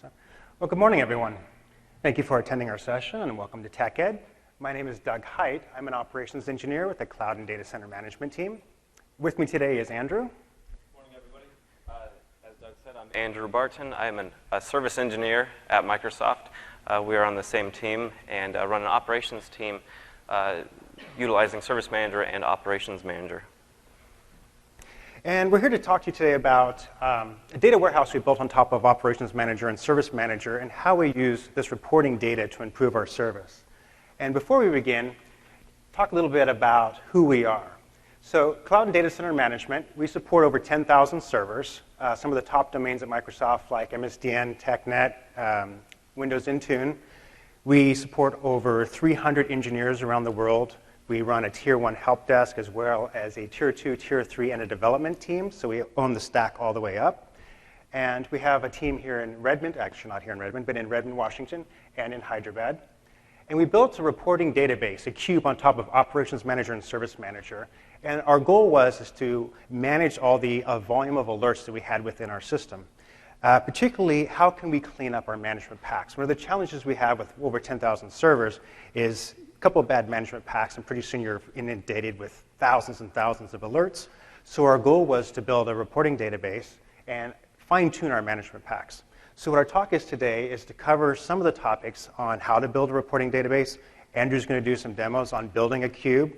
Well, good morning, everyone. Thank you for attending our session, and welcome to TechEd. My name is Doug Height. I'm an operations engineer with the Cloud and Data Center Management team. With me today is Andrew. Good morning, everybody. As Doug said, I'm Andrew Barton. I'm a service engineer at Microsoft. We are on the same team and run an operations team utilizing Service Manager and Operations Manager. And we're here to talk to you today about a data warehouse we built on top of Operations Manager and Service Manager and how we use this reporting data to improve our service. And before we begin, talk a little bit about who we are. So Cloud and Data Center Management, we support over 10,000 servers, some of the top domains at Microsoft like MSDN, TechNet, Windows Intune. We support over 300 engineers around the world. We run a Tier 1 help desk as well as a Tier 2, Tier 3, and a development team, so we own the stack all the way up. And we have a team here in Redmond, actually not here in Redmond, but in Redmond, Washington, and in Hyderabad. And we built a reporting database, a cube on top of Operations Manager and Service Manager. And our goal was to manage all the volume of alerts that we had within our system. Particularly, how can we clean up our management packs? One of the challenges we have with over 10,000 servers is a couple of bad management packs, and pretty soon you're inundated with thousands and thousands of alerts. So our goal was to build a reporting database and fine-tune our management packs. So what our talk is today is to cover some of the topics on how to build a reporting database. Andrew's going to do some demos on building a cube.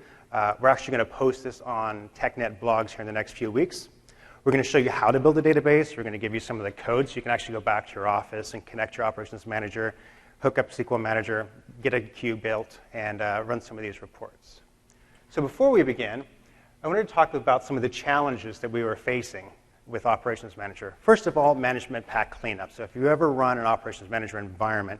We're actually going to post this on TechNet blogs here in the next few weeks. We're going to show you how to build a database. We're going to give you some of the code so you can actually go back to your office and connect your Operations Manager, hook up SQL Manager, get a cube built, and run some of these reports. So before we begin, I wanted to talk about some of the challenges that we were facing with Operations Manager. First of all, management pack cleanup. So if you ever run an Operations Manager environment,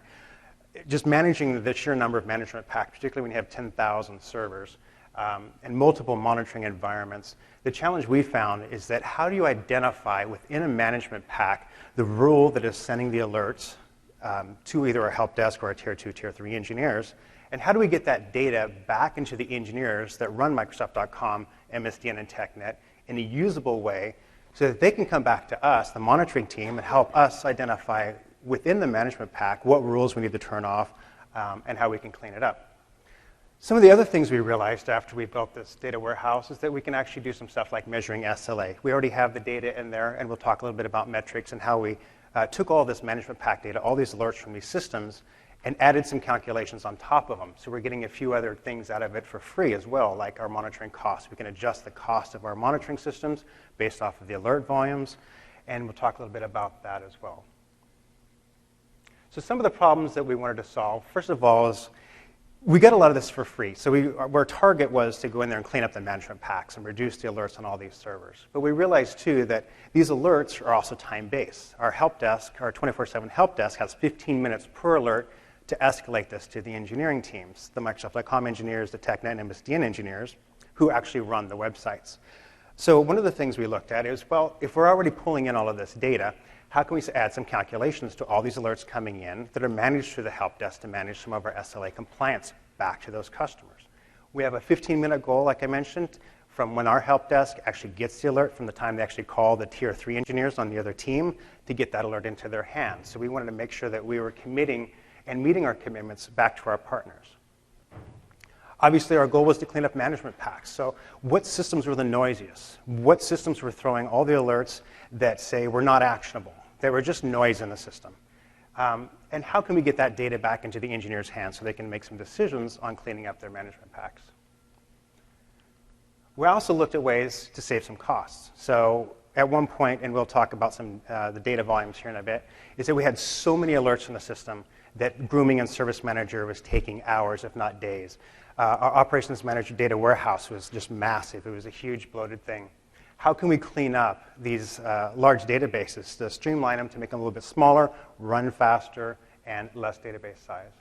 just managing the sheer number of management packs, particularly when you have 10,000 servers and multiple monitoring environments, the challenge we found is that how do you identify within a management pack the rule that is sending the alerts to either a help desk or a Tier 2, Tier 3 engineers, and how do we get that data back into the engineers that run Microsoft.com, MSDN, and TechNet in a usable way so that they can come back to us, the monitoring team, and help us identify within the management pack what rules we need to turn off and how we can clean it up. Some of the other things we realized after we built this data warehouse is that we can actually do some stuff like measuring SLA. We already have the data in there, and we'll talk a little bit about metrics and how we took all this management pack data, all these alerts from these systems, and added some calculations on top of them. So we're getting a few other things out of it for free as well, like our monitoring costs. We can adjust the cost of our monitoring systems based off of the alert volumes, and we'll talk a little bit about that as well. So some of the problems that we wanted to solve, first of all, is we got a lot of this for free. So our target was to go in there and clean up the management packs and reduce the alerts on all these servers. But we realized, too, that these alerts are also time-based. Our help desk, our 24/7 help desk, has 15 minutes per alert to escalate this to the engineering teams, the Microsoft.com engineers, the TechNet and MSDN engineers, who actually run the websites. So one of the things we looked at is, well, if we're already pulling in all of this data, how can we add some calculations to all these alerts coming in that are managed through the help desk to manage some of our SLA compliance back to those customers? We have a 15-minute goal, like I mentioned, from when our help desk actually gets the alert from the time they actually call the Tier 3 engineers on the other team to get that alert into their hands. So we wanted to make sure that we were committing and meeting our commitments back to our partners. Obviously, our goal was to clean up management packs. So what systems were the noisiest? What systems were throwing all the alerts that say were not actionable? They were just noise in the system. And how can we get that data back into the engineers' hands so they can make some decisions on cleaning up their management packs? We also looked at ways to save some costs. So at one point, and we'll talk about some the data volumes here in a bit, is that we had so many alerts in the system that grooming and Service Manager was taking hours, if not days. Our Operations Manager data warehouse was just massive. It was a huge bloated thing. How can we clean up these large databases to streamline them, to make them a little bit smaller, run faster, and less database size?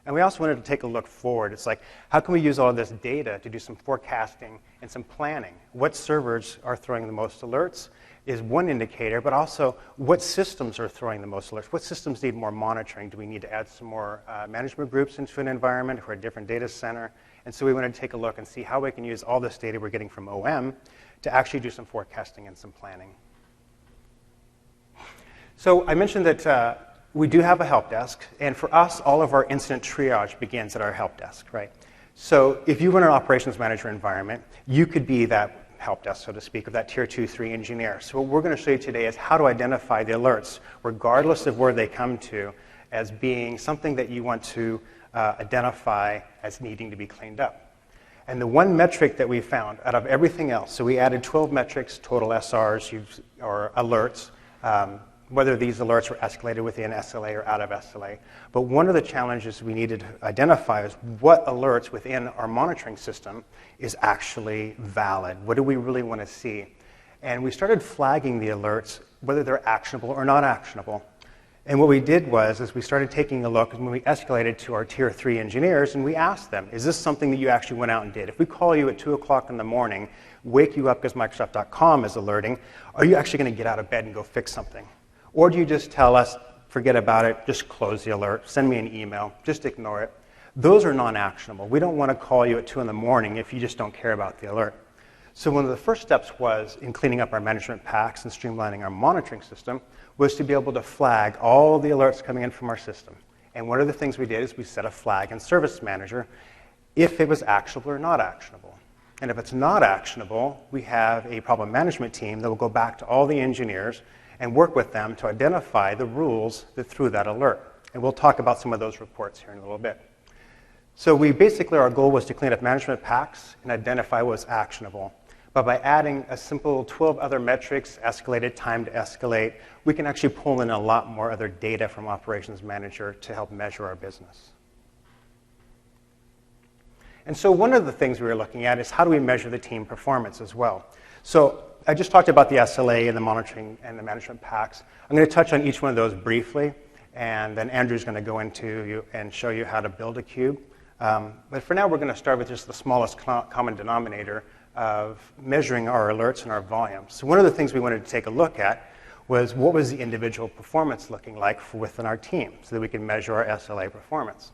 And we also wanted to take a look forward. It's like, how can we use all of this data to do some forecasting and some planning? What servers are throwing the most alerts is one indicator, but also what systems are throwing the most alerts? What systems need more monitoring? Do we need to add some more management groups into an environment or a different data center? And so we wanted to take a look and see how we can use all this data we're getting from OM to actually do some forecasting and some planning. So I mentioned that we do have a help desk, and for us, all of our incident triage begins at our help desk, right? So if you run an operations manager environment, you could be that help desk, so to speak, of that tier 2, 3 engineer. So what we're going to show you today is how to identify the alerts, regardless of where they come to, as being something that you want to identify as needing to be cleaned up. And the one metric that we found out of everything else, so we added 12 metrics, total SRs or alerts, whether these alerts were escalated within SLA or out of SLA. But one of the challenges we needed to identify is what alerts within our monitoring system is actually valid. What do we really want to see? And we started flagging the alerts, whether they're actionable or not actionable. And what we did was we started taking a look when we escalated to our tier 3 engineers, and we asked them, is this something that you actually went out and did? If we call you at 2 o'clock in the morning, wake you up because Microsoft.com is alerting, are you actually going to get out of bed and go fix something? Or do you just tell us, forget about it, just close the alert, send me an email, just ignore it? Those are non-actionable. We don't want to call you at 2 in the morning if you just don't care about the alert. So one of the first steps was, in cleaning up our management packs and streamlining our monitoring system, was to be able to flag all the alerts coming in from our system. And one of the things we did is we set a flag in Service Manager if it was actionable or not actionable. And if it's not actionable, we have a problem management team that will go back to all the engineers and work with them to identify the rules that threw that alert. And we'll talk about some of those reports here in a little bit. So our goal was to clean up management packs and identify what was actionable. But by adding a simple 12 other metrics, escalated, time to escalate, we can actually pull in a lot more other data from Operations Manager to help measure our business. And so one of the things we were looking at is how do we measure the team performance as well. So I just talked about the SLA and the monitoring and the management packs. I'm going to touch on each one of those briefly, and then Andrew's going to go into and show you how to build a cube. But for now, we're going to start with just the smallest common denominator of measuring our alerts and our volumes. So one of the things we wanted to take a look at was what was the individual performance looking like within our team so that we can measure our SLA performance.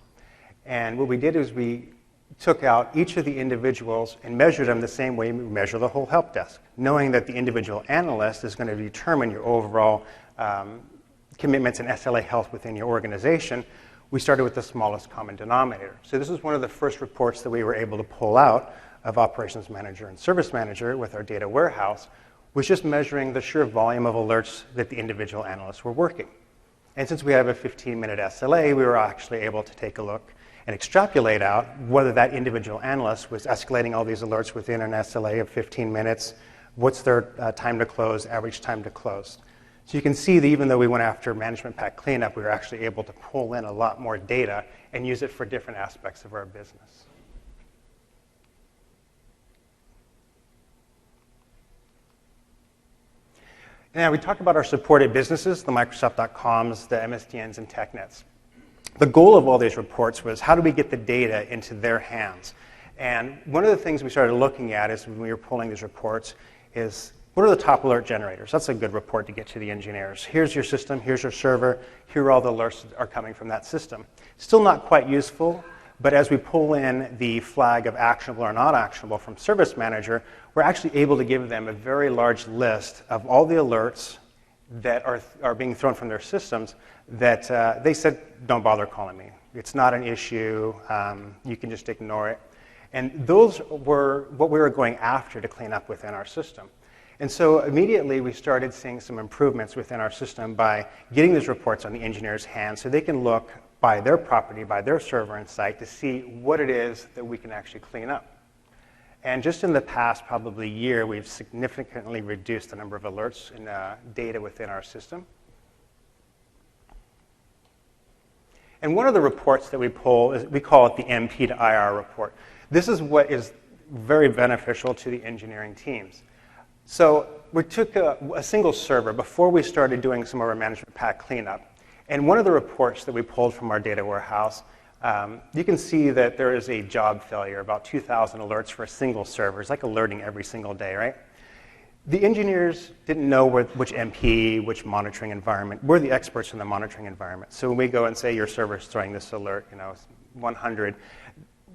And what we did is we took out each of the individuals and measured them the same way we measure the whole help desk, knowing that the individual analyst is going to determine your overall commitments and SLA health within your organization. We started with the smallest common denominator. So this is one of the first reports that we were able to pull out of Operations Manager and Service Manager with our data warehouse, was just measuring the sheer volume of alerts that the individual analysts were working. And since we have a 15-minute SLA, we were actually able to take a look and extrapolate out whether that individual analyst was escalating all these alerts within an SLA of 15 minutes, what's their time to close, average time to close. So you can see that even though we went after management pack cleanup, we were actually able to pull in a lot more data and use it for different aspects of our business. Now, we talked about our supported businesses, the Microsoft.coms, the MSDNs, and TechNets. The goal of all these reports was how do we get the data into their hands? And one of the things we started looking at is when we were pulling these reports is what are the top alert generators? That's a good report to get to the engineers. Here's your system, here's your server, here are all the alerts that are coming from that system. Still not quite useful, but as we pull in the flag of actionable or not actionable from Service Manager, we're actually able to give them a very large list of all the alerts that are being thrown from their systems that they said, don't bother calling me. It's not an issue. You can just ignore it. And those were what we were going after to clean up within our system. And so immediately we started seeing some improvements within our system by getting these reports on the engineers' hands so they can look by their property, by their server and site to see what it is that we can actually clean up. And just in the past probably year, we've significantly reduced the number of alerts and data within our system. And one of the reports that we pull, we call it the MP to IR report. This is what is very beneficial to the engineering teams. So we took a single server before we started doing some of our management pack cleanup. And one of the reports that we pulled from our data warehouse, you can see that there is a job failure, about 2,000 alerts for a single server. It's like alerting every single day, right? The engineers didn't know which MP, which monitoring environment. We're the experts in the monitoring environment. So when we go and say your server is throwing this alert, 100,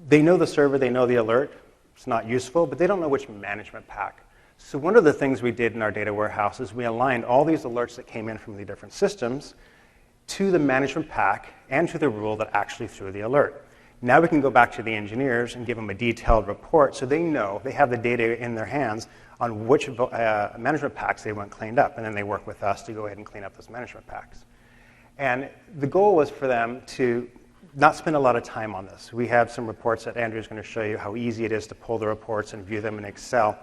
they know the server, they know the alert. It's not useful, but they don't know which management pack. So one of the things we did in our data warehouse is we aligned all these alerts that came in from the different systems to the management pack and to the rule that actually threw the alert. Now we can go back to the engineers and give them a detailed report so they know they have the data in their hands on which management packs they want cleaned up, and then they work with us to go ahead and clean up those management packs. And the goal was for them to not spend a lot of time on this. We have some reports that Andrew's going to show you how easy it is to pull the reports and view them in Excel.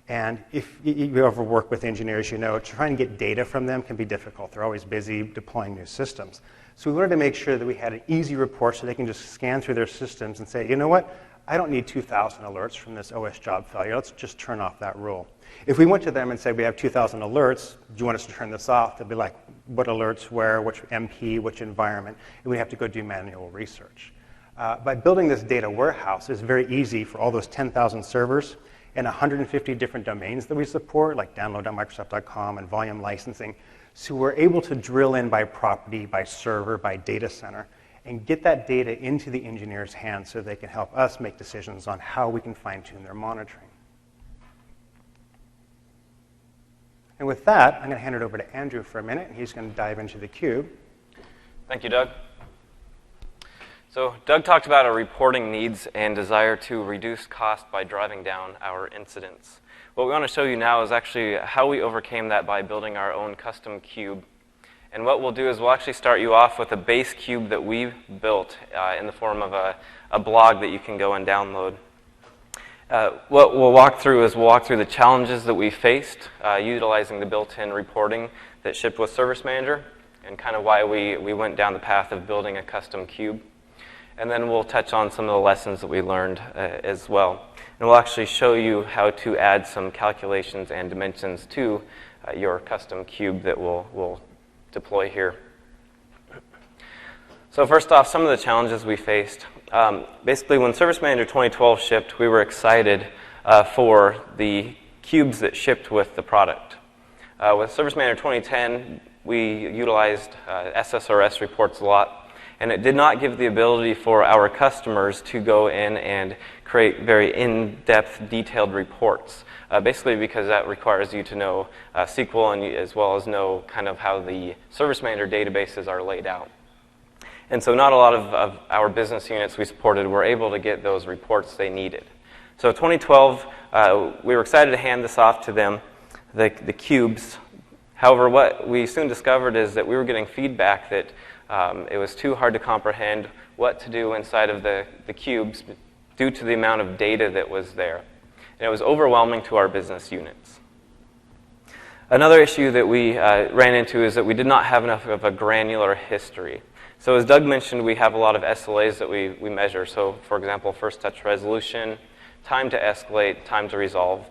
And if you ever work with engineers, you know trying to get data from them can be difficult. They're always busy deploying new systems. So we wanted to make sure that we had an easy report so they can just scan through their systems and say, you know what, I don't need 2,000 alerts from this OS job failure. Let's just turn off that rule. If we went to them and said, we have 2,000 alerts, do you want us to turn this off? They'd be like, what alerts, where, which MP, which environment? And we'd have to go do manual research. By building this data warehouse, it's very easy for all those 10,000 servers and 150 different domains that we support, like download.microsoft.com and volume licensing. So we're able to drill in by property, by server, by data center, and get that data into the engineers' hands so they can help us make decisions on how we can fine-tune their monitoring. And with that, I'm going to hand it over to Andrew for a minute, and he's going to dive into the cube. Thank you, Doug. So Doug talked about our reporting needs and desire to reduce cost by driving down our incidents. What we want to show you now is actually how we overcame that by building our own custom cube. And what we'll do is we'll actually start you off with a base cube that we built in the form of a blog that you can go and download. What we'll walk through is we'll walk through the challenges that we faced utilizing the built-in reporting that shipped with Service Manager and kind of why we went down the path of building a custom cube. And then we'll touch on some of the lessons that we learned as well. And we'll actually show you how to add some calculations and dimensions to your custom cube that we'll deploy here. So first off, some of the challenges we faced. Basically, when Service Manager 2012 shipped, we were excited for the cubes that shipped with the product. With Service Manager 2010, we utilized SSRS reports a lot. And it did not give the ability for our customers to go in and create very in-depth, detailed reports, basically because that requires you to know SQL and as well as know kind of how the Service Manager databases are laid out. And so not a lot of our business units we supported were able to get those reports they needed. So 2012, we were excited to hand this off to them, the cubes. However, what we soon discovered is that we were getting feedback that it was too hard to comprehend what to do inside of the cubes due to the amount of data that was there. And it was overwhelming to our business units. Another issue that we ran into is that we did not have enough of a granular history. So as Doug mentioned, we have a lot of SLAs that we measure. So for example, first touch resolution, time to escalate, time to resolve.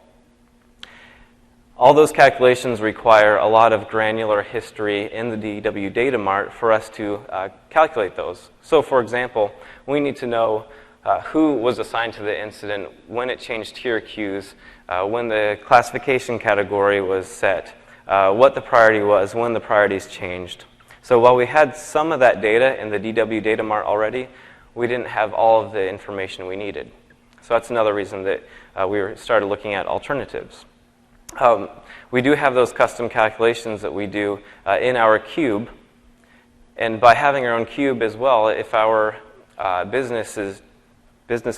All those calculations require a lot of granular history in the DW data mart for us to calculate those. So for example, we need to know who was assigned to the incident, when it changed tier queues, when the classification category was set, what the priority was, when the priorities changed. So while we had some of that data in the DW data mart already, we didn't have all of the information we needed. So that's another reason that we started looking at alternatives. We do have those custom calculations that we do in our cube. And by having our own cube as well, if our business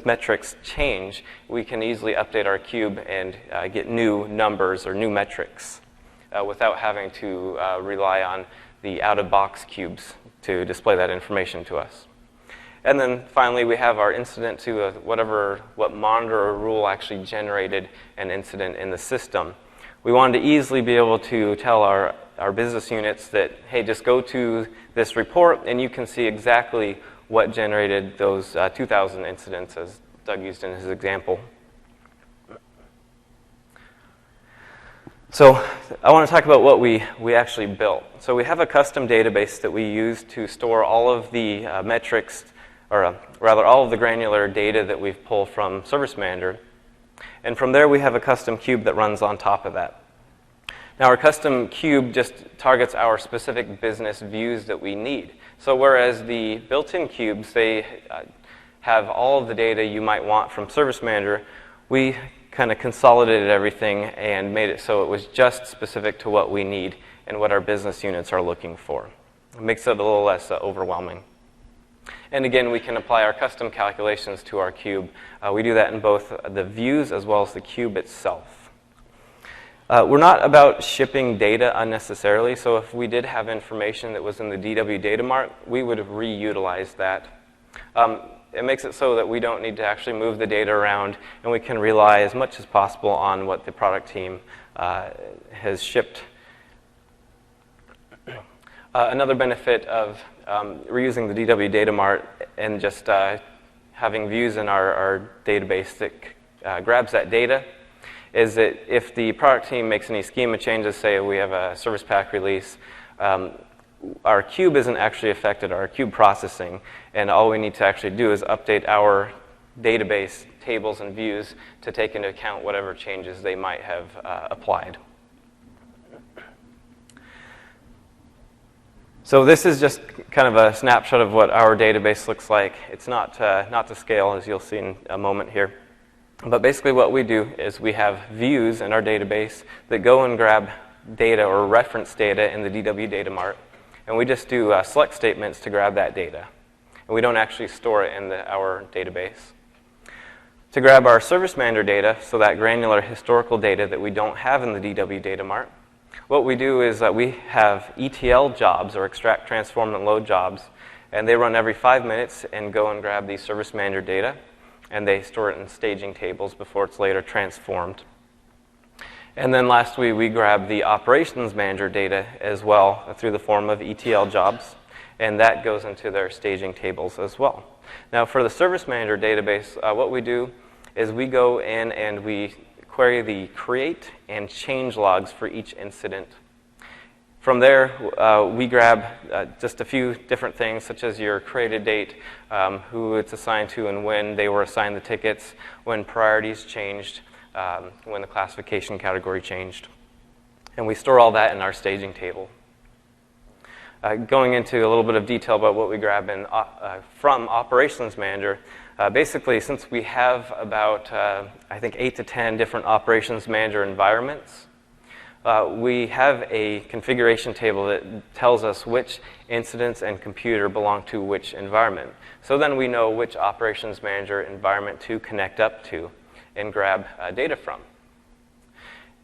metrics change, we can easily update our cube and get new numbers or new metrics without having to rely on the out-of-box cubes to display that information to us. And then finally, we have our incident to what monitor or rule actually generated an incident in the system. We wanted to easily be able to tell our business units that, hey, just go to this report and you can see exactly what generated those 2,000 incidents, as Doug used in his example. So I want to talk about what we actually built. So we have a custom database that we use to store all of the metrics, or rather all of the granular data that we've pulled from Service Manager. And from there, we have a custom cube that runs on top of that. Now, our custom cube just targets our specific business views that we need. So whereas the built-in cubes, they have all of the data you might want from Service Manager, we kind of consolidated everything and made it so it was just specific to what we need and what our business units are looking for. It makes it a little less overwhelming. And again, we can apply our custom calculations to our cube. We do that in both the views as well as the cube itself. We're not about shipping data unnecessarily, so if we did have information that was in the DW data mart, we would have reutilised that. It makes it so that we don't need to actually move the data around, and we can rely as much as possible on what the product team has shipped. Another benefit of reusing the DW data mart and just having views in our database that grabs that data is that if the product team makes any schema changes, say we have a service pack release, our cube isn't actually affected, our cube processing, and all we need to actually do is update our database tables and views to take into account whatever changes they might have applied. So this is just kind of a snapshot of what our database looks like. It's not to scale, as you'll see in a moment here. But basically what we do is we have views in our database that go and grab data or reference data in the DW data mart. And we just do select statements to grab that data. And we don't actually store it in our database. To grab our service manager data, so that granular historical data that we don't have in the DW data mart, what we do is that we have ETL jobs, or extract, transform, and load jobs, and they run every 5 minutes and go and grab the service manager data, and they store it in staging tables before it's later transformed. And then lastly, we grab the operations manager data as well through the form of ETL jobs, and that goes into their staging tables as well. Now for the service manager database, what we do is we go in and we query the create and change logs for each incident. From there, we grab just a few different things, such as your created date, who it's assigned to and when they were assigned the tickets, when priorities changed, when the classification category changed. And we store all that in our staging table. Going into a little bit of detail about what we grab from Operations Manager, basically, since we have about, I think, 8 to 10 different Operations Manager environments, we have a configuration table that tells us which incidents and computer belong to which environment. So then we know which Operations Manager environment to connect up to and grab data from.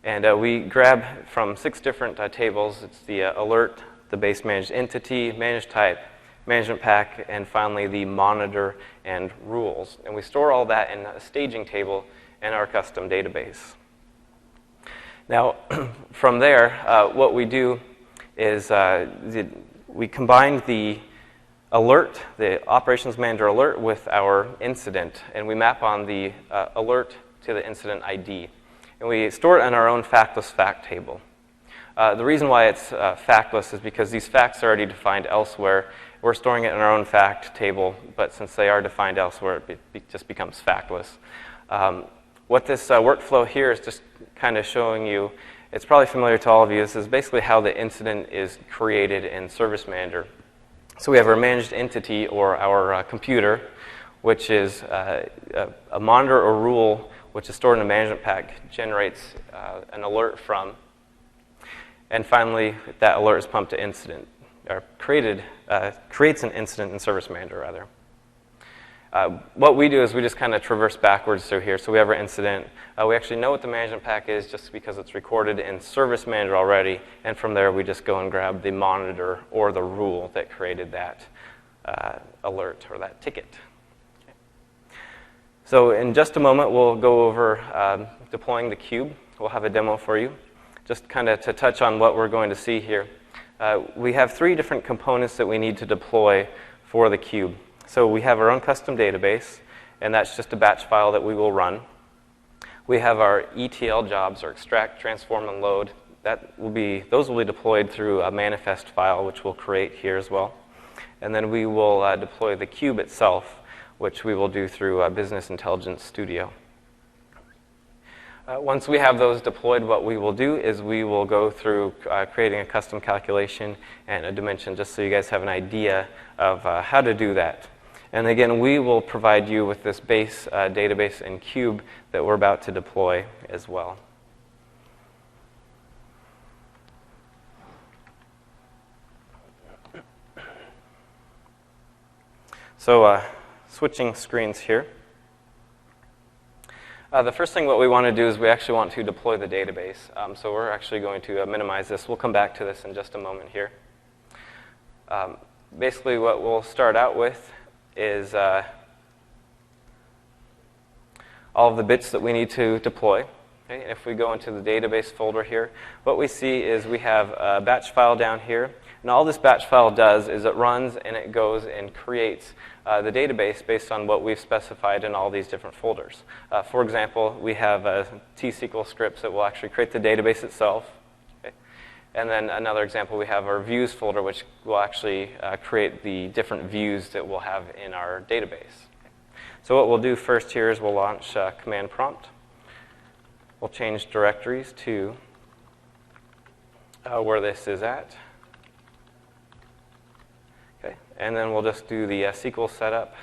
And we grab from 6 different tables. It's the alert, the base managed entity, managed type, management pack, and finally the monitor and rules. And we store all that in a staging table in our custom database. Now, from there, what we do is we combine the alert, the Operations Manager alert, with our incident, and we map on the alert to the incident ID. And we store it in our own factless fact table. The reason why it's factless is because these facts are already defined elsewhere. We're storing it in our own fact table, but since they are defined elsewhere, it just becomes factless. What this workflow here is just kind of showing you, it's probably familiar to all of you, this is basically how the incident is created in Service Manager. So we have our managed entity, or our computer, which is a monitor or rule, which is stored in a management pack, generates an alert from. And finally, that alert is pumped to incident, or creates an incident in Service Manager, rather. What we do is we just kind of traverse backwards through here. So we have our incident. We actually know what the management pack is just because it's recorded in Service Manager already. And from there, we just go and grab the monitor or the rule that created that alert or that ticket. Okay. So in just a moment, we'll go over deploying the cube. We'll have a demo for you. Just kind of to touch on what we're going to see here. We have 3 different components that we need to deploy for the cube. So we have our own custom database, and that's just a batch file that we will run. We have our ETL jobs, or extract, transform, and load. Those will be deployed through a manifest file, which we'll create here as well. And then we will deploy the cube itself, which we will do through Business Intelligence Studio. Once we have those deployed, what we will do is we will go through creating a custom calculation and a dimension, just so you guys have an idea of how to do that. And again, we will provide you with this base database in Cube that we're about to deploy as well. So switching screens here. The first thing what we want to do is we actually want to deploy the database. So we're actually going to minimize this. We'll come back to this in just a moment here. Basically, what we'll start out with is all of the bits that we need to deploy. Okay? And if we go into the database folder here, what we see is we have a batch file down here. And all this batch file does is it runs and it goes and creates the database based on what we've specified in all these different folders. For example, we have T-SQL scripts that will actually create the database itself. Okay? And then another example, we have our views folder, which will actually create the different views that we'll have in our database. Okay? So what we'll do first here is we'll launch command prompt. We'll change directories to where this is at. Okay, and then we'll just do the SQL setup.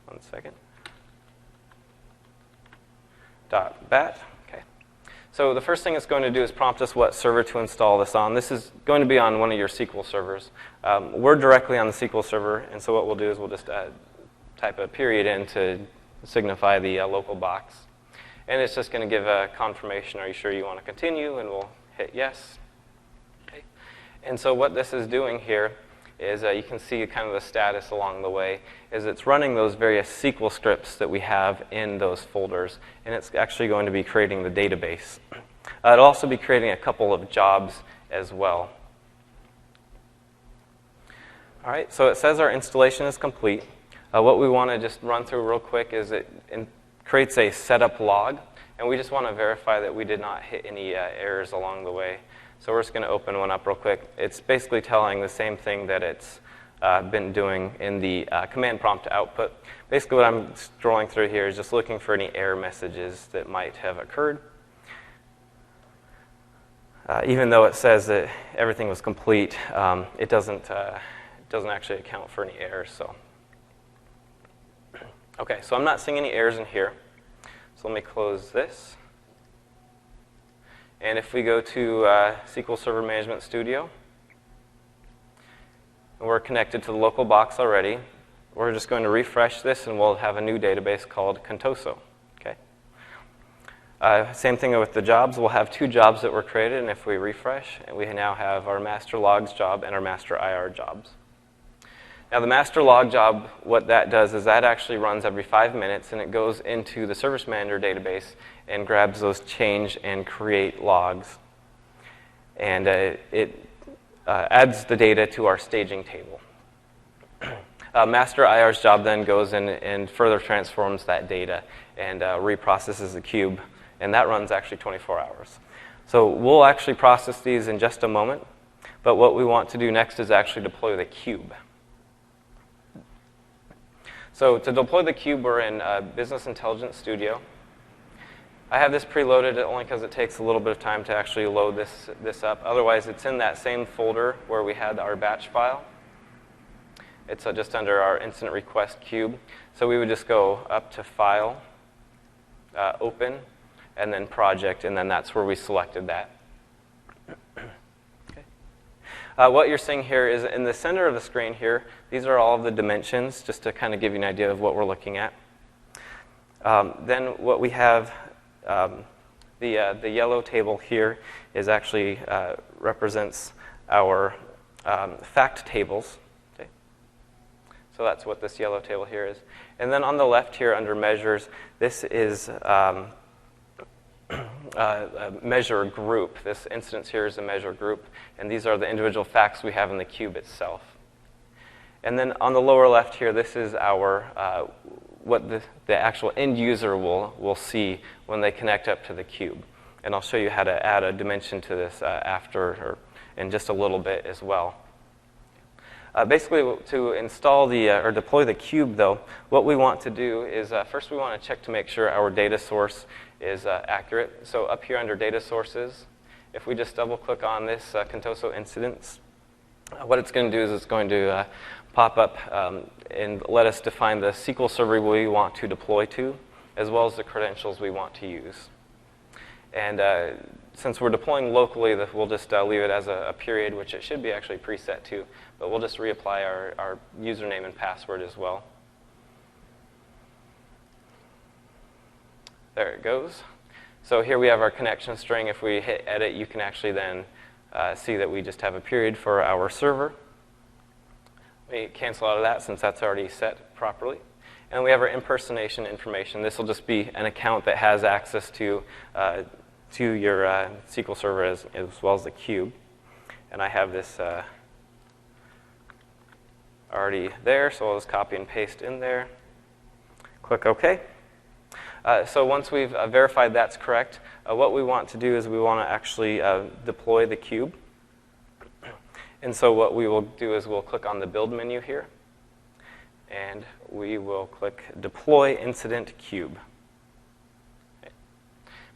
1 second. .bat. Okay. So the first thing it's going to do is prompt us what server to install this on. This is going to be on one of your SQL servers. We're directly on the SQL server, and so what we'll do is we'll just type a period in to signify the local box. And it's just going to give a confirmation, are you sure you want to continue? And we'll hit yes. Okay. And so what this is doing here is you can see kind of the status along the way, is it's running those various SQL scripts that we have in those folders, and it's actually going to be creating the database. It'll also be creating a couple of jobs as well. All right, so it says our installation is complete. What we want to just run through real quick is it creates a setup log, and we just want to verify that we did not hit any errors along the way. So we're just going to open one up real quick. It's basically telling the same thing that it's been doing in the command prompt output. Basically what I'm scrolling through here is just looking for any error messages that might have occurred. Even though it says that everything was complete, it doesn't actually account for any errors. So, okay, so I'm not seeing any errors in here. So let me close this. And if we go to SQL Server Management Studio, and we're connected to the local box already, we're just going to refresh this, and we'll have a new database called Contoso. Okay. Same thing with the jobs. We'll have 2 jobs that were created, and if we refresh, we now have our master logs job and our master IR jobs. Now, the master log job, what that does is that actually runs every 5 minutes, and it goes into the Service Manager database and grabs those change and create logs. And it adds the data to our staging table. Master IR's job then goes in and further transforms that data and reprocesses the cube, and that runs actually 24 hours. So we'll actually process these in just a moment, but what we want to do next is actually deploy the cube. So to deploy the cube, we're in Business Intelligence Studio. I have this preloaded only because it takes a little bit of time to actually load this up. Otherwise, it's in that same folder where we had our batch file. It's just under our incident request cube. So we would just go up to File, Open, and then Project, and then that's where we selected that. What you're seeing here is in the center of the screen here, these are all of the dimensions, just to kind of give you an idea of what we're looking at. Then what we have, the yellow table here is actually represents our fact tables. Okay? So that's what this yellow table here is. And then on the left here under measures, this is a measure group. This instance here is a measure group, and these are the individual facts we have in the cube itself. And then on the lower left here, this is our what the actual end user will see when they connect up to the cube. And I'll show you how to add a dimension to this after, or in just a little bit as well. Basically, to install or deploy the cube, though, what we want to do is first we want to check to make sure our data source is accurate. So up here under Data Sources, if we just double-click on this Contoso instance, What it's going to do is it's going to pop up and let us define the SQL server we want to deploy to, as well as the credentials we want to use. And since we're deploying locally, we'll just leave it as a period, which it should be actually preset to, but we'll just reapply our username and password as well. There it goes. So here we have our connection string. If we hit edit, you can actually then see that we just have a period for our server. We cancel out of that since that's already set properly. And we have our impersonation information. This will just be an account that has access to your SQL server as well as the cube. And I have this already there, so I'll just copy and paste in there. Click OK. So once we've verified that's correct, what we want to do is we want to actually deploy the cube. And so what we will do is we'll click on the Build menu here, and we will click Deploy Incident Cube.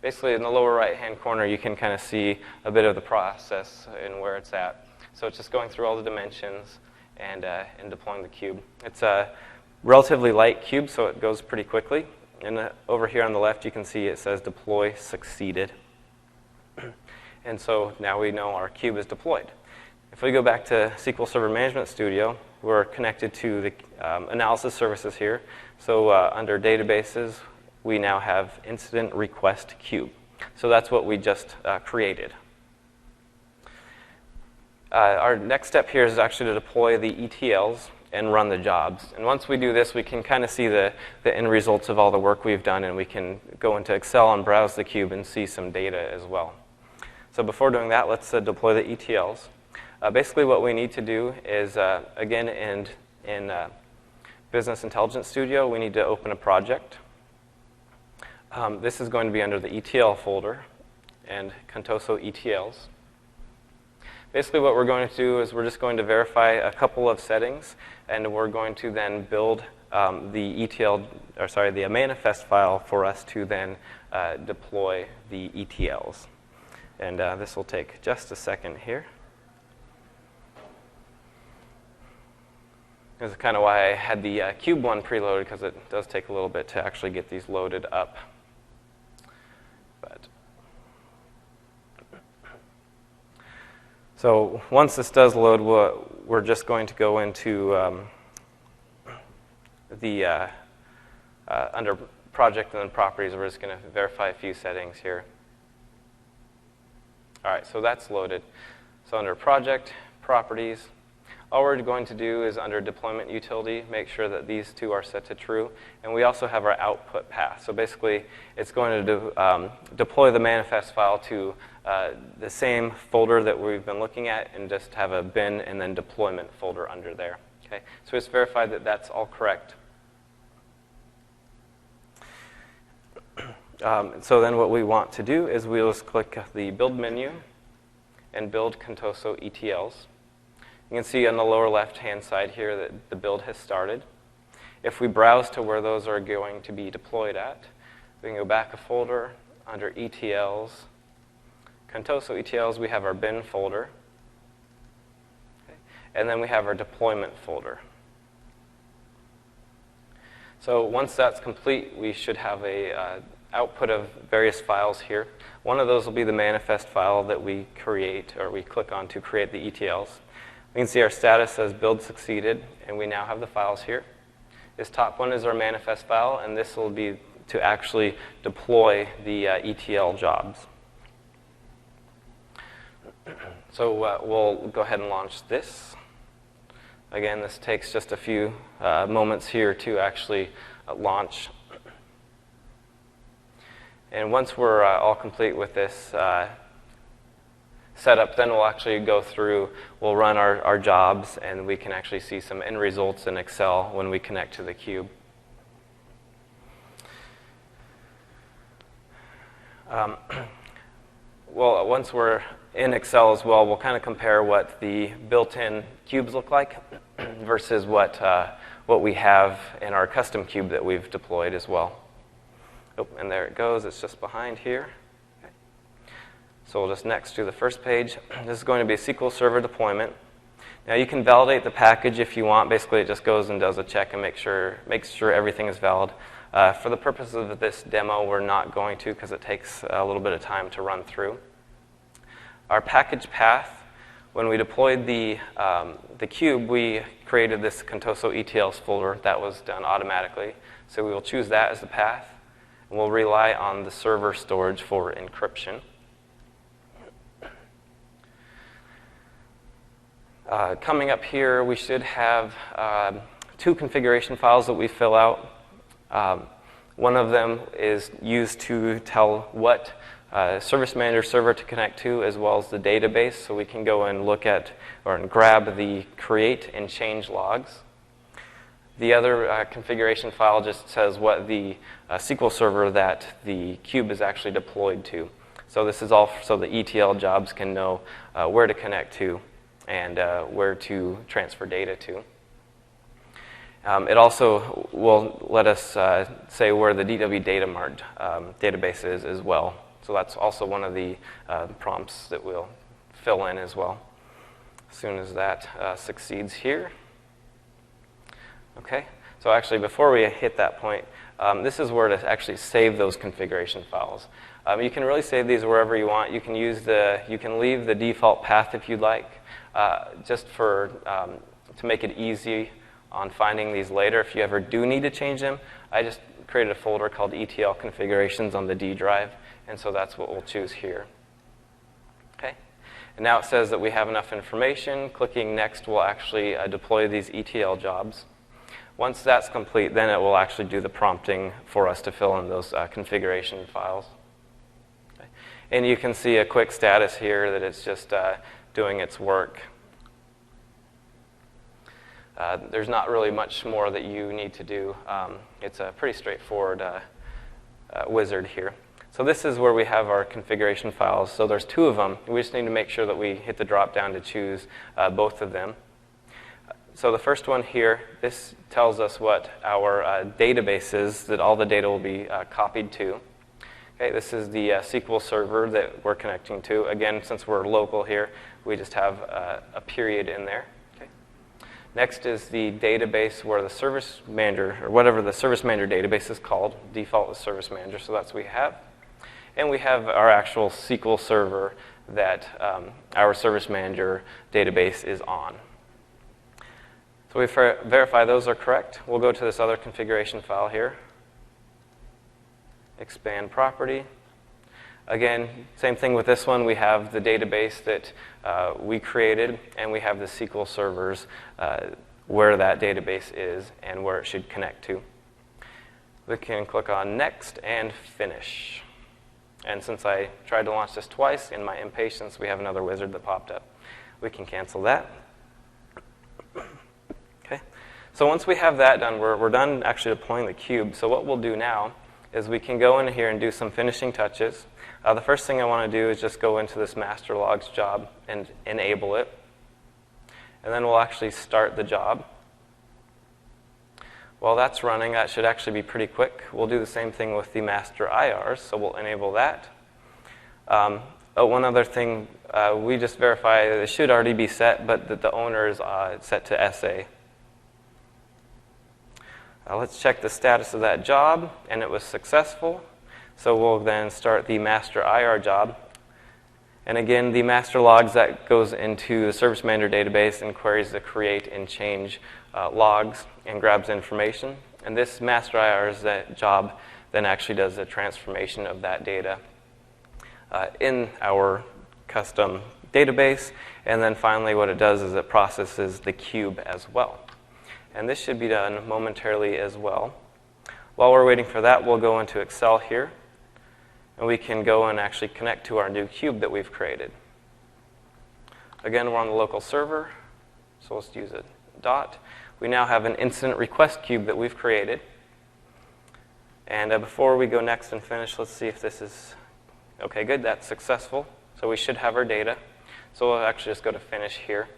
Basically, in the lower right-hand corner, you can kind of see a bit of the process and where it's at. So it's just going through all the dimensions and deploying the cube. It's a relatively light cube, so it goes pretty quickly. And over here on the left, you can see it says Deploy Succeeded. And so now we know our cube is deployed. If we go back to SQL Server Management Studio, we're connected to the analysis services here. So under databases, we now have Incident Request Cube. So that's what we just created. Our next step here is actually to deploy the ETLs and run the jobs. And once we do this, we can kind of see the end results of all the work we've done, and we can go into Excel and browse the cube and see some data as well. So before doing that, let's deploy the ETLs. Basically what we need to do is, again, in Business Intelligence Studio, we need to open a project. This is going to be under the ETL folder and Contoso ETLs. Basically what we're going to do is we're just going to verify a couple of settings, and we're going to then build the manifest file for us to then deploy the ETLs. And this will take just a second here. This is kind of why I had the cube one preloaded, because it does take a little bit to actually get these loaded up. So once this does load, we're just going to go into under project and then properties. We're just going to verify a few settings here. All right, so that's loaded. So under project, properties, all we're going to do is under deployment utility, make sure that these two are set to true. And we also have our output path. So basically, it's going to deploy the manifest file to the same folder that we've been looking at, and just have a bin and then deployment folder under there. Okay? So it's verified that that's all correct. So then what we want to do is we'll just click the Build menu and build Contoso ETLs. You can see on the lower left-hand side here that the build has started. If we browse to where those are going to be deployed at, we can go back a folder under ETLs. Contoso ETLs, we have our bin folder. Okay. And then we have our deployment folder. So once that's complete, we should have a output of various files here. One of those will be the manifest file that we create, or we click on to create the ETLs. We can see our status says build succeeded, and we now have the files here. This top one is our manifest file, and this will be to actually deploy the ETL jobs. So we'll go ahead and launch this. Again, this takes just a few moments here to actually launch. And once we're all complete with this setup, then we'll actually go through, we'll run our jobs, and we can actually see some end results in Excel when we connect to the cube. Well, once we're in Excel as well, we'll kind of compare what the built-in cubes look like versus what we have in our custom cube that we've deployed as well. Oh, and there it goes. It's just behind here. So we'll just next to the first page. This is going to be a SQL Server deployment. Now you can validate the package if you want. Basically, it just goes and does a check and makes sure everything is valid. For the purpose of this demo, we're not going to because it takes a little bit of time to run through. Our package path, when we deployed the cube, we created this Contoso ETLs folder that was done automatically. So we will choose that as the path, and we'll rely on the server storage for encryption. Coming up here, we should have 2 configuration files that we fill out. One of them is used to tell what Service Manager server to connect to, as well as the database, so we can go and look at or grab the create and change logs. The other configuration file just says what the SQL server that the cube is actually deployed to. So this is all so the ETL jobs can know where to connect to and where to transfer data to. It also will let us say where the DW Data Mart database is as well. So that's also one of the prompts that we'll fill in as well as soon as that succeeds here. Okay, so actually before we hit that point, this is where to actually save those configuration files. You can really save these wherever you want. You can leave the default path if you'd like, just for to make it easy on finding these later. If you ever do need to change them, I just created a folder called ETL configurations on the D drive, and so that's what we'll choose here. Okay, and now it says that we have enough information. Clicking next will actually deploy these ETL jobs. Once that's complete, then it will actually do the prompting for us to fill in those configuration files. Okay. And you can see a quick status here that it's just doing its work. There's not really much more that you need to do. It's a pretty straightforward wizard here. So this is where we have our configuration files. So there's 2 of them. We just need to make sure that we hit the drop down to choose both of them. So the first one here, this tells us what our database is that all the data will be copied to. Okay, this is the SQL server that we're connecting to. Again, since we're local here, we just have a period in there. Okay. Next is the database where the Service Manager, or whatever the Service Manager database is called. Default is Service Manager, so that's what we have. And we have our actual SQL server that our Service Manager database is on. So we verify those are correct. We'll go to this other configuration file here. Expand property. Again, same thing with this one. We have the database that we created, and we have the SQL servers where that database is and where it should connect to. We can click on Next and Finish. And since I tried to launch this twice, in my impatience, we have another wizard that popped up. We can cancel that. Okay. So once we have that done, we're done actually deploying the cube. So what we'll do now is we can go in here and do some finishing touches. The first thing I want to do is just go into this master logs job and enable it. And then we'll actually start the job. While that's running, that should actually be pretty quick. We'll do the same thing with the master IRs, so we'll enable that. One other thing, we just verify that it should already be set, but that the owner is set to SA. Let's check the status of that job, and it was successful. So we'll then start the master IR job. And again, the master logs, that goes into the Service Manager database and queries the create and change logs and grabs information. And this master IR's that job then actually does the transformation of that data in our custom database. And then finally what it does is it processes the cube as well. And this should be done momentarily as well. While we're waiting for that, we'll go into Excel here. And we can go and actually connect to our new cube that we've created. Again, we're on the local server, so let's use a dot. We now have an incident request cube that we've created. And before we go next and finish, let's see if this is, okay, good, that's successful. So we should have our data. So we'll actually just go to finish here.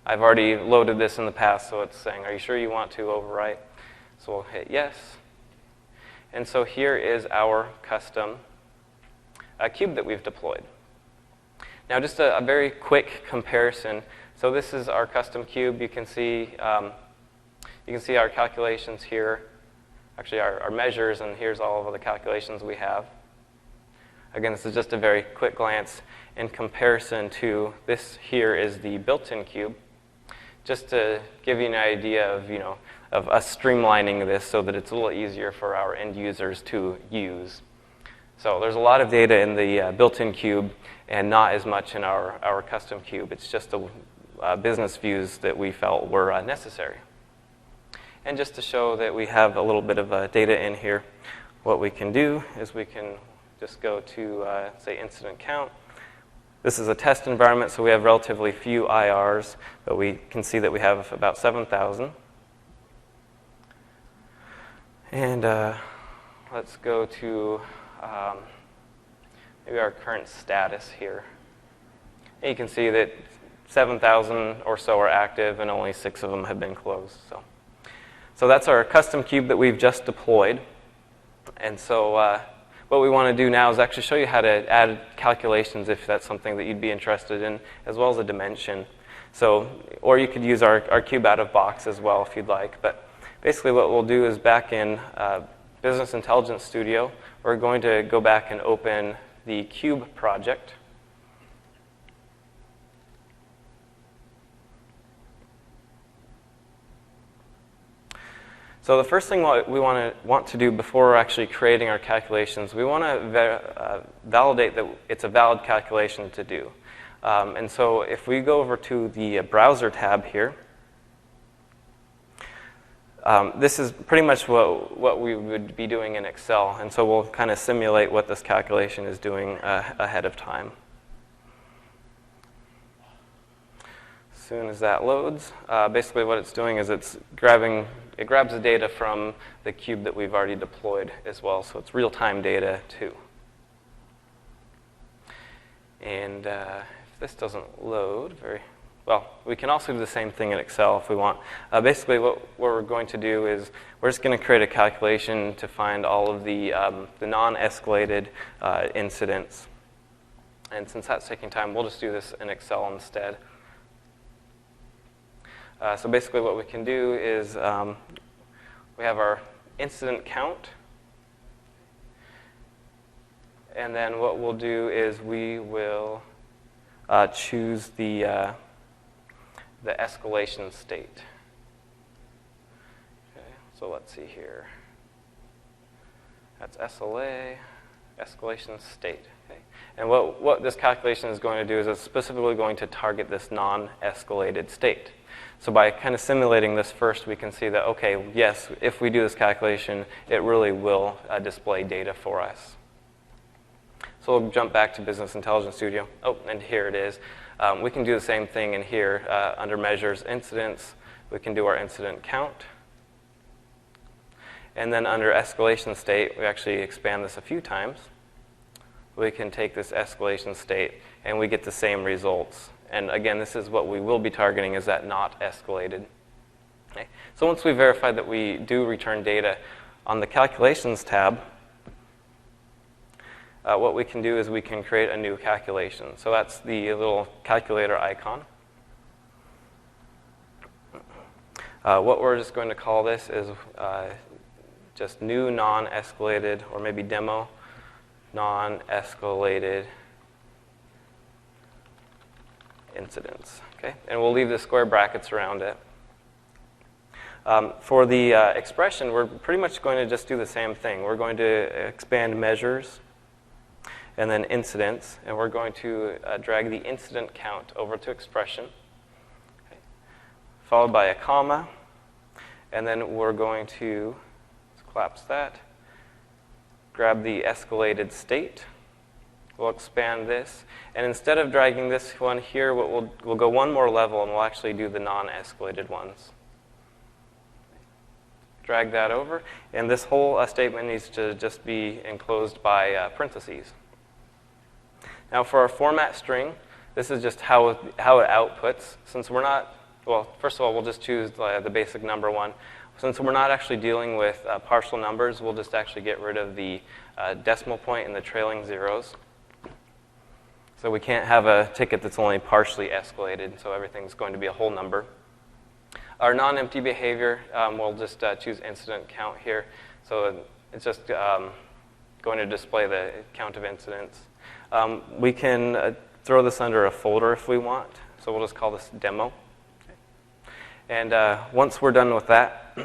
I've already loaded this in the past, so it's saying, are you sure you want to overwrite? So we'll hit yes. And so here is our custom cube that we've deployed. Now just a very quick comparison So this is our custom cube. You can see our calculations here, actually our measures, and here's all of the calculations we have. Again, this is just a very quick glance in comparison to this here is the built-in cube, just to give you an idea of us streamlining this so that it's a little easier for our end users to use. So there's a lot of data in the built-in cube and not as much in our custom cube. It's just the business views that we felt were necessary. And just to show that we have a little bit of data in here, what we can do is we can just go to, say, incident count. This is a test environment, so we have relatively few IRs, but we can see that we have about 7,000. And let's go to maybe our current status here. And you can see that 7,000 or so are active, and only 6 of them have been closed. So that's our custom cube that we've just deployed. And so what we want to do now is actually show you how to add calculations if that's something that you'd be interested in, as well as a dimension. So, or you could use our cube out of box as well if you'd like. But basically what we'll do is back in Business Intelligence Studio, we're going to go back and open the cube project. So the first thing we want to do before we're actually creating our calculations, we want to validate that it's a valid calculation to do. And so if we go over to the browser tab here, this is pretty much what we would be doing in Excel. And so we'll kind of simulate what this calculation is doing ahead of time. As soon as that loads, basically what it's doing is it grabs the data from the cube that we've already deployed as well. So it's real-time data too. And if this doesn't load very well, we can also do the same thing in Excel if we want. Basically what we're going to do is we're just going to create a calculation to find all of the non-escalated incidents. And since that's taking time, we'll just do this in Excel instead. So basically what we can do is we have our incident count. And then what we'll do is we will choose the escalation state. Okay, so let's see here. That's SLA, escalation state. Okay. And what this calculation is going to do is it's specifically going to target this non-escalated state. So by kind of simulating this first, we can see that, okay, yes, if we do this calculation, it really will display data for us. So we'll jump back to Business Intelligence Studio. Oh, and here it is. We can do the same thing in here. Under Measures, Incidents, we can do our incident count. And then under Escalation State, we actually expand this a few times. We can take this escalation state, and we get the same results. And again, this is what we will be targeting, is that not escalated. Okay. So once we verify that we do return data, on the Calculations tab, what we can do is we can create a new calculation. So that's the little calculator icon. What we're just going to call this is just new non-escalated, or maybe demo non-escalated incidents. Okay? And we'll leave the square brackets around it. For the expression, we're pretty much going to just do the same thing. We're going to expand measures and then incidents, and we're going to drag the incident count over to expression, okay, followed by a comma, and then we're going to, let's collapse that, grab the escalated state. We'll expand this, and instead of dragging this one here, we'll go one more level, and we'll actually do the non-escalated ones. Drag that over, and this whole statement needs to just be enclosed by parentheses. Now for our format string, this is just how it outputs. Since we're not, well, first of all, we'll just choose the basic number one. Since we're not actually dealing with partial numbers, we'll just actually get rid of the decimal point and the trailing zeros. So we can't have a ticket that's only partially escalated, so everything's going to be a whole number. Our non-empty behavior, we'll just choose incident count here. So it's just going to display the count of incidents. We can throw this under a folder if we want. So we'll just call this demo. And once we're done with that,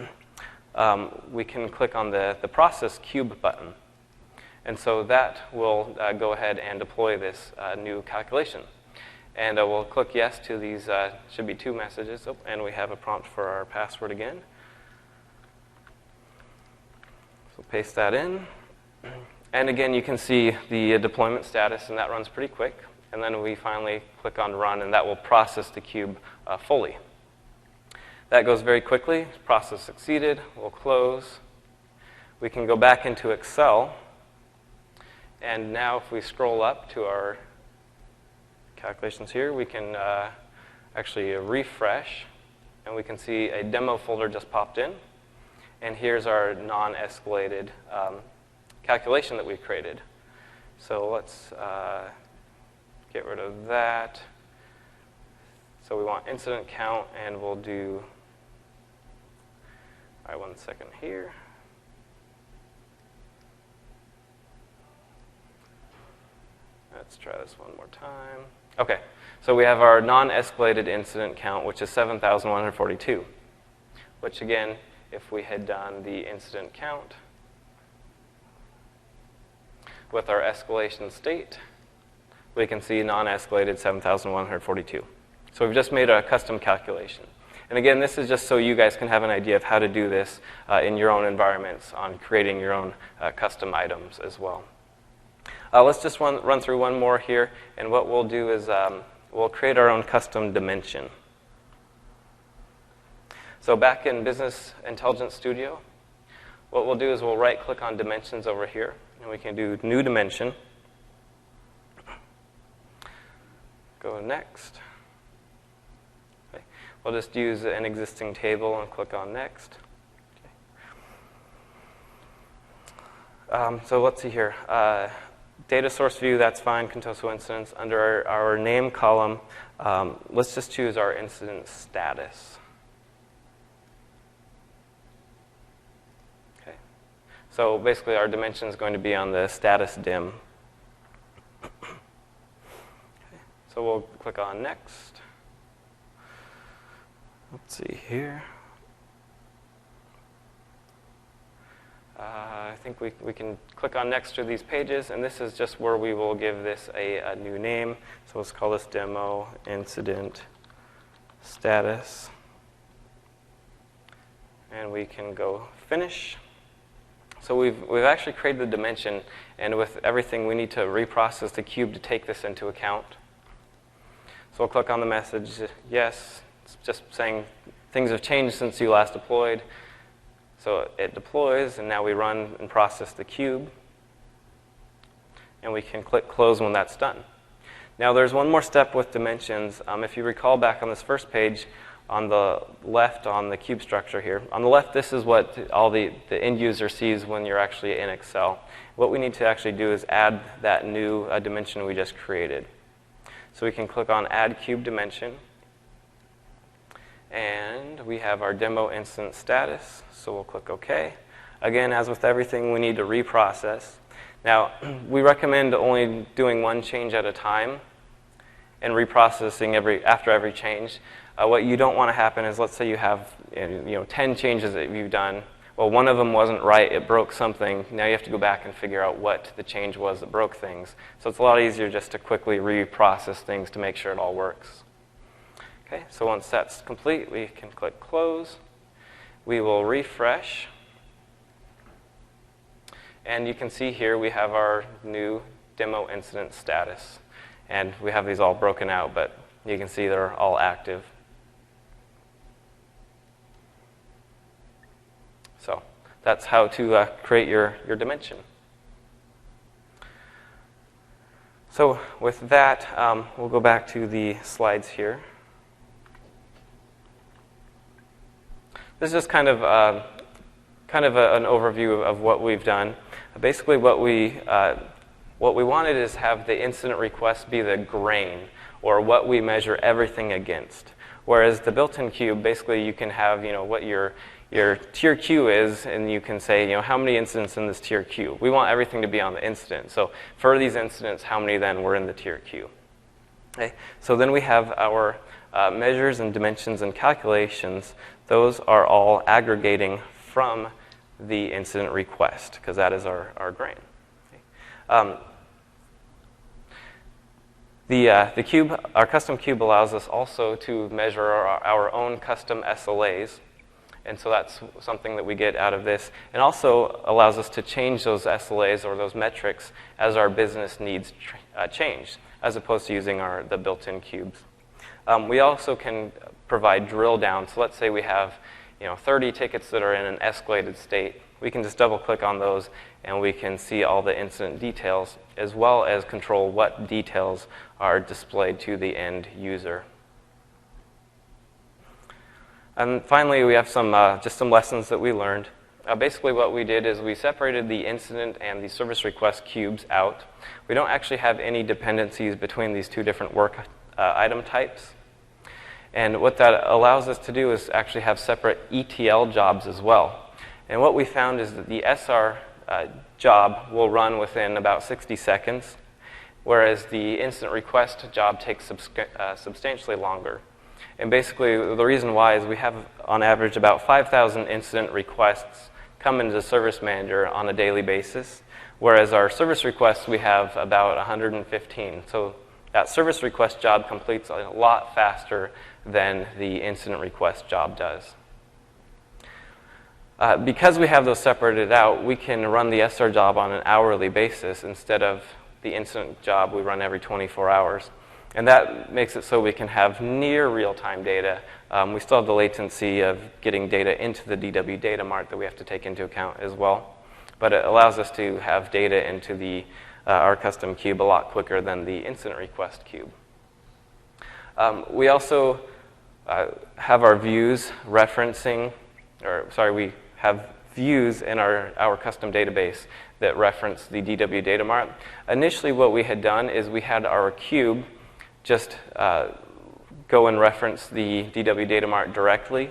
we can click on the process cube button. And so that will go ahead and deploy this new calculation. And we'll click yes to these, should be 2 messages. Oh, and we have a prompt for our password again. So paste that in. And again, you can see the deployment status, and that runs pretty quick. And then we finally click on run, and that will process the cube fully. That goes very quickly. Process succeeded. We'll close. We can go back into Excel. And now if we scroll up to our calculations here, we can actually refresh. And we can see a demo folder just popped in. And here's our non-escalated calculation that we created. So let's get rid of that. So we want incident count, and we'll do, all right, 1 second here. Let's try this one more time. Okay, so we have our non-escalated incident count, which is 7,142, which again, if we had done the incident count with our escalation state, we can see non-escalated 7,142. So we've just made a custom calculation. And again, this is just so you guys can have an idea of how to do this in your own environments on creating your own custom items as well. Let's just run through one more here. And what we'll do is we'll create our own custom dimension. So back in Business Intelligence Studio, what we'll do is we'll right-click on dimensions over here. And we can do new dimension. Go next. Okay. We'll just use an existing table and click on next. Okay. So let's see here. Data source view, that's fine. Contoso incidents. Under our name column, let's just choose our incident status. Okay. So basically, our dimension is going to be on the status dim. So we'll click on next. Let's see here. I think we can click on next to these pages, and this is just where we will give this a new name. So let's call this demo incident status. And we can go finish. So we've actually created the dimension, and with everything, we need to reprocess the cube to take this into account. So we'll click on the message, yes. It's just saying things have changed since you last deployed. So it deploys, and now we run and process the cube. And we can click close when that's done. Now there's one more step with dimensions. If you recall back on this first page, on the left on the cube structure here, on the left this is what all the end user sees when you're actually in Excel. What we need to actually do is add that new dimension we just created. So we can click on Add Cube Dimension. And we have our demo instance status. So we'll click OK. Again, as with everything, we need to reprocess. Now, we recommend only doing one change at a time and reprocessing after every change. What you don't want to happen is, let's say you have 10 changes that you've done. Well, one of them wasn't right. It broke something. Now you have to go back and figure out what the change was that broke things. So it's a lot easier just to quickly reprocess things to make sure it all works. Okay, so once that's complete, we can click Close. We will refresh. And you can see here we have our new demo incident status. And we have these all broken out, but you can see they're all active. So that's how to create your dimension. So with that, we'll go back to the slides here. This is just kind of an overview of what we've done. Basically, what we What we wanted is have the incident request be the grain, or what we measure everything against. Whereas the built-in cube, basically you can have what your tier queue is, and you can say how many incidents in this tier queue. We want everything to be on the incident. So for these incidents, how many then were in the tier queue? Okay. So then we have our measures and dimensions and calculations. Those are all aggregating from the incident request, because that is our grain. Okay. The cube, our custom cube, allows us also to measure our own custom SLAs, and so that's something that we get out of this, and also allows us to change those SLAs or those metrics as our business needs change, as opposed to using the built-in cubes. We also can provide drill down. So let's say we have 30 tickets that are in an escalated state. We can just double-click on those, and we can see all the incident details, as well as control what details are displayed to the end user. And finally, we have just some lessons that we learned. Basically, what we did is we separated the incident and the service request cubes out. We don't actually have any dependencies between these two different work item types. And what that allows us to do is actually have separate ETL jobs as well. And what we found is that the SR job will run within about 60 seconds, whereas the incident request job takes substantially longer. And basically, the reason why is we have, on average, about 5,000 incident requests come into the Service Manager on a daily basis, whereas our service requests, we have about 115. So that service request job completes a lot faster than the incident request job does. Because we have those separated out, we can run the SR job on an hourly basis instead of the incident job we run every 24 hours. And that makes it so we can have near real-time data. We still have the latency of getting data into the DW data mart that we have to take into account as well. But it allows us to have data into our custom cube a lot quicker than the incident request cube. We also have our views referencing, we have views in our custom database that reference the DW data mart. Initially, what we had done is we had our cube just go and reference the DW data mart directly.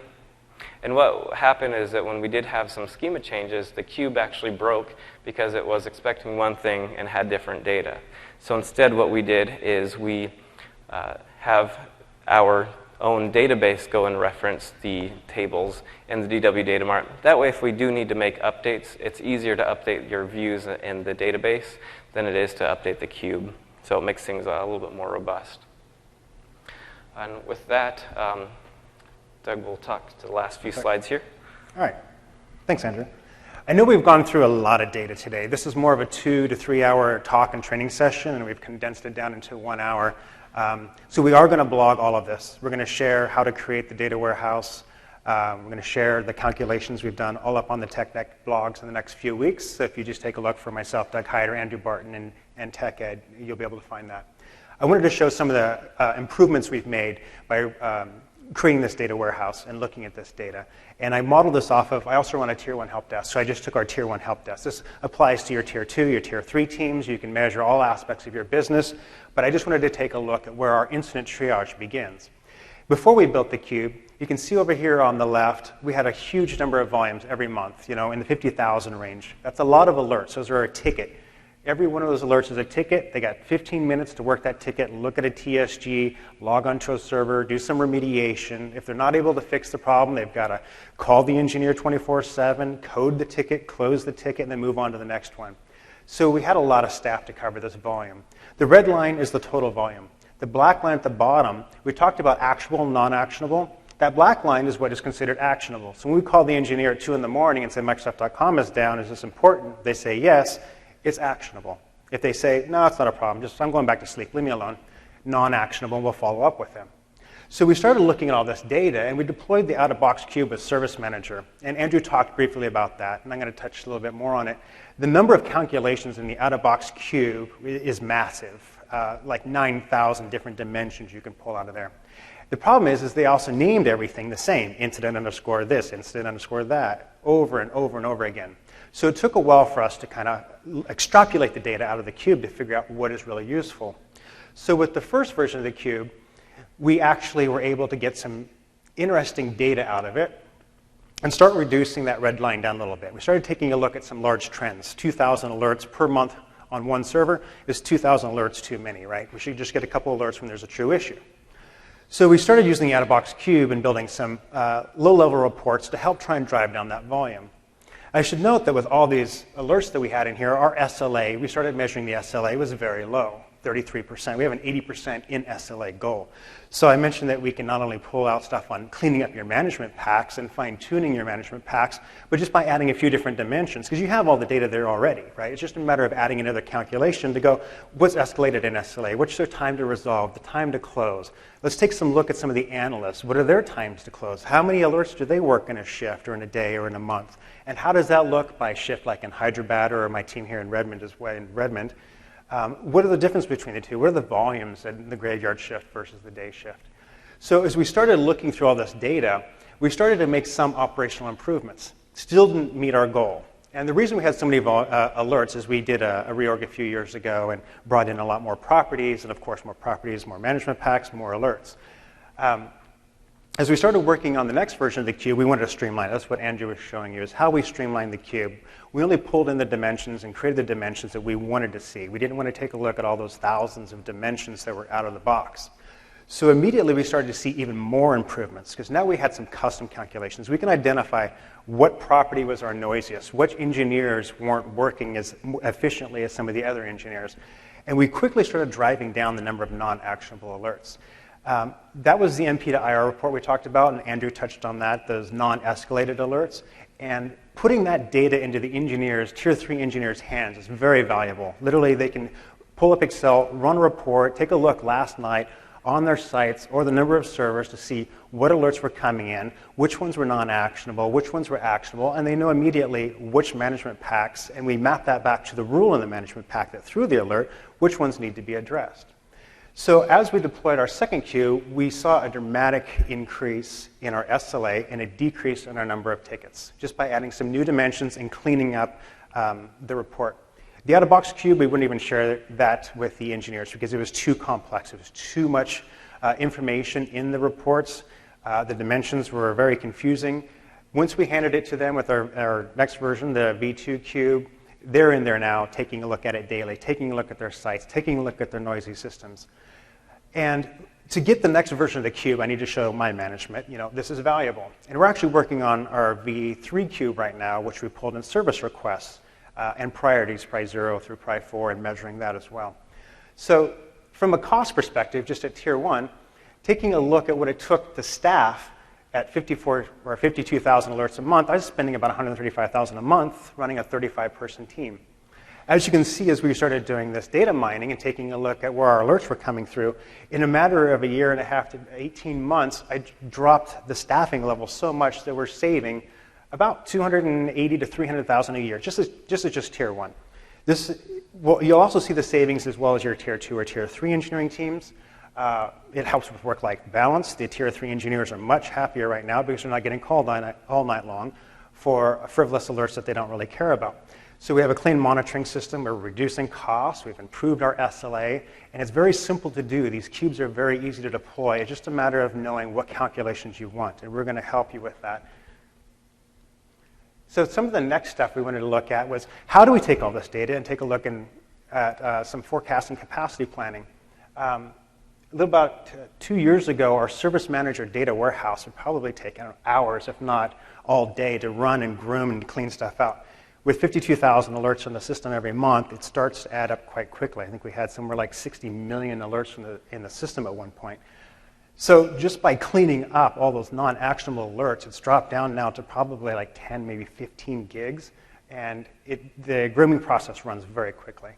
And what happened is that when we did have some schema changes, the cube actually broke because it was expecting one thing and had different data. So instead, what we did is we have our own database go and reference the tables in the DW data mart. That way, if we do need to make updates, it's easier to update your views in the database than it is to update the cube. So it makes things a little bit more robust. And with that, Doug will talk to the last few slides here. All right. Thanks, Andrew. I know we've gone through a lot of data today. This is more of a 2 to 3 hour talk and training session, and we've condensed it down into 1 hour. So we are going to blog all of this. We're going to share how to create the data warehouse. We're going to share the calculations we've done all up on the TechEd blogs in the next few weeks. So if you just take a look for myself, Doug Hyder, Andrew Barton, and TechEd, you'll be able to find that. I wanted to show some of the improvements we've made by creating this data warehouse and looking at this data. And I modeled this off of, I also run a Tier 1 help desk, so I just took our Tier 1 help desk. This applies to your Tier 2, your Tier 3 teams. You can measure all aspects of your business. But I just wanted to take a look at where our incident triage begins. Before we built the cube, you can see over here on the left, we had a huge number of volumes every month, in the 50,000 range. That's a lot of alerts. Those are a ticket. Every one of those alerts is a ticket. They got 15 minutes to work that ticket, look at a TSG, log onto a server, do some remediation. If they're not able to fix the problem, they've got to call the engineer 24/7, code the ticket, close the ticket, and then move on to the next one. So we had a lot of staff to cover this volume. The red line is the total volume. The black line at the bottom, we talked about actionable and non-actionable. That black line is what is considered actionable. So when we call the engineer at 2 in the morning and say Microsoft.com is down, is this important? They say yes. It's actionable. If they say, no, it's not a problem, I'm going back to sleep, leave me alone, non-actionable, we'll follow up with them. So we started looking at all this data, and we deployed the out-of-box cube with Service Manager. And Andrew talked briefly about that, and I'm going to touch a little bit more on it. The number of calculations in the out-of-box cube is massive, like 9,000 different dimensions you can pull out of there. The problem is they also named everything the same, incident underscore this, incident underscore that, over and over and over again. So it took a while for us to kind of extrapolate the data out of the cube to figure out what is really useful. So with the first version of the cube, we actually were able to get some interesting data out of it and start reducing that red line down a little bit. We started taking a look at some large trends. 2,000 alerts per month on one server is 2,000 alerts too many, right? We should just get a couple alerts when there's a true issue. So we started using the out-of-box cube and building some low-level reports to help try and drive down that volume. I should note that with all these alerts that we had in here, our SLA, we started measuring the SLA, was very low, 33%. We have an 80% in SLA goal. So I mentioned that we can not only pull out stuff on cleaning up your management packs and fine-tuning your management packs, but just by adding a few different dimensions, because you have all the data there already, right? It's just a matter of adding another calculation to go, what's escalated in SLA? What's their time to resolve, the time to close? Let's take some look at some of the analysts. What are their times to close? How many alerts do they work in a shift or in a day or in a month? And how does that look by shift, like in Hyderabad or my team here in Redmond as well, in Redmond? What are the difference between the two? What are the volumes in the graveyard shift versus the day shift? So as we started looking through all this data, we started to make some operational improvements. Still didn't meet our goal. And the reason we had so many alerts is we did a reorg a few years ago and brought in a lot more properties, and of course more properties, more management packs, more alerts. As we started working on the next version of the cube, we wanted to streamline. That's what Andrew was showing you, is how we streamlined the cube. We only pulled in the dimensions and created the dimensions that we wanted to see. We didn't want to take a look at all those thousands of dimensions that were out of the box. So immediately we started to see even more improvements, because now we had some custom calculations. We can identify what property was our noisiest, which engineers weren't working as efficiently as some of the other engineers. And we quickly started driving down the number of non-actionable alerts. That was the MP to IR report we talked about, and Andrew touched on that, those non-escalated alerts. And putting that data into the engineers, tier 3 engineers' hands is very valuable. Literally, they can pull up Excel, run a report, take a look last night on their sites or the number of servers to see what alerts were coming in, which ones were non-actionable, which ones were actionable, and they know immediately which management packs, and we map that back to the rule in the management pack that threw the alert, which ones need to be addressed. So as we deployed our second queue, we saw a dramatic increase in our SLA and a decrease in our number of tickets, just by adding some new dimensions and cleaning up the report. The out-of-box cube, we wouldn't even share that with the engineers because it was too complex. It was too much information in the reports. The dimensions were very confusing. Once we handed it to them with our next version, the V2 cube, they're in there now taking a look at it daily, taking a look at their sites, taking a look at their noisy systems. And to get the next version of the cube, I need to show my management, this is valuable. And we're actually working on our V3 cube right now, which we pulled in service requests and priorities, Pri 0 through Pri 4, and measuring that as well. So from a cost perspective, just at tier 1, taking a look at what it took the staff at 54 or 52,000 alerts a month, I was spending about $135,000 a month running a 35-person team. As you can see, as we started doing this data mining and taking a look at where our alerts were coming through, in a matter of a year and a half to 18 months, I dropped the staffing level so much that we're saving about $280,000 to $300,000 a year, just tier 1. You'll also see the savings as well as your tier 2 or tier 3 engineering teams. It helps with work-life balance. The tier 3 engineers are much happier right now because they're not getting called all night long for frivolous alerts that they don't really care about. So we have a clean monitoring system. We're reducing costs. We've improved our SLA. And it's very simple to do. These cubes are very easy to deploy. It's just a matter of knowing what calculations you want. And we're going to help you with that. So some of the next stuff we wanted to look at was how do we take all this data and take a look at some forecasting capacity planning. About 2 years ago, our service manager data warehouse would probably take hours, if not all day, to run and groom and clean stuff out. With 52,000 alerts in the system every month, it starts to add up quite quickly. I think we had somewhere like 60 million alerts in the system at one point. So just by cleaning up all those non-actionable alerts, it's dropped down now to probably like 10, maybe 15 gigs, and the grooming process runs very quickly.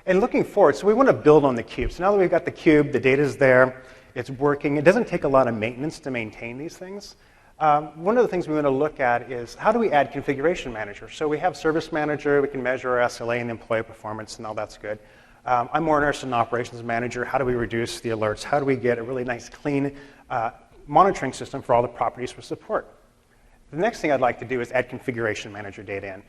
And looking forward, so we want to build on the cube. So now that we've got the cube, the data's there, it's working. It doesn't take a lot of maintenance to maintain these things. One of the things we want to look at is how do we add configuration manager? So we have service manager, we can measure our SLA and employee performance, and all that's good. I'm more interested in operations manager. How do we reduce the alerts? How do we get a really nice, clean monitoring system for all the properties for support? The next thing I'd like to do is add configuration manager data in.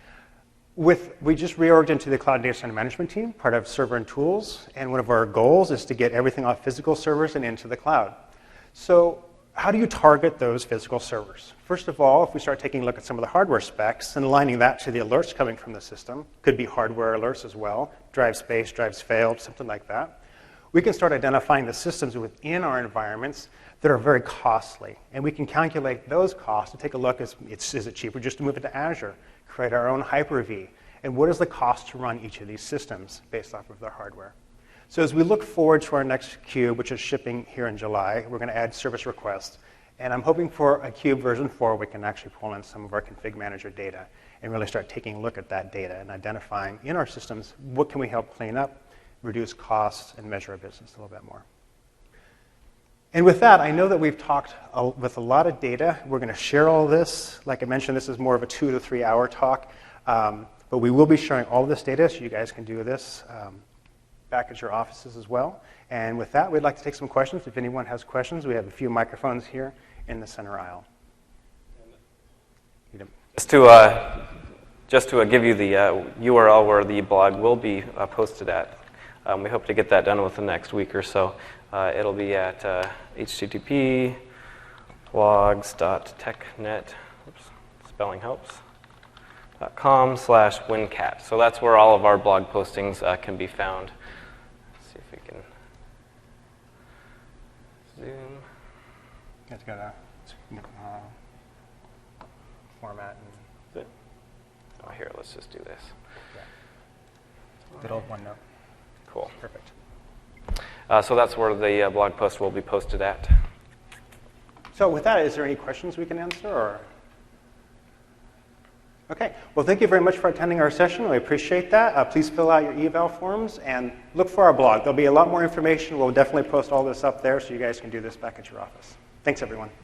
We just reorged into the Cloud Data Center Management team, part of Server and Tools, and one of our goals is to get everything off physical servers and into the cloud. So how do you target those physical servers? First of all, if we start taking a look at some of the hardware specs and aligning that to the alerts coming from the system, could be hardware alerts as well, drive space, drives failed, something like that, we can start identifying the systems within our environments that are very costly. And we can calculate those costs and take a look, is it cheaper just to move it to Azure, create our own Hyper-V, and what is the cost to run each of these systems based off of their hardware. So as we look forward to our next cube, which is shipping here in July, we're going to add service requests. And I'm hoping for a cube version 4, we can actually pull in some of our config manager data and really start taking a look at that data and identifying in our systems what can we help clean up, reduce costs, and measure our business a little bit more. And with that, I know that we've talked with a lot of data. We're going to share all this. Like I mentioned, this is more of a 2 to 3 hour talk. But we will be sharing all of this data, so you guys can do this back at your offices as well. And with that, we'd like to take some questions. If anyone has questions, we have a few microphones here in the center aisle. Just to give you the URL where the blog will be posted at. We hope to get that done within the next week or so. It'll be at http blogs.technet, spelling helps, .com/wincat. So that's where all of our blog postings can be found. Let's see if we can zoom. It's got a format. And oh, here, let's just do this. Yeah. Good old OneNote. Cool. Perfect. So that's where the blog post will be posted at. So with that, is there any questions we can answer? Or? Okay. Well, thank you very much for attending our session. We appreciate that. Please fill out your eval forms and look for our blog. There'll be a lot more information. We'll definitely post all this up there so you guys can do this back at your office. Thanks, everyone.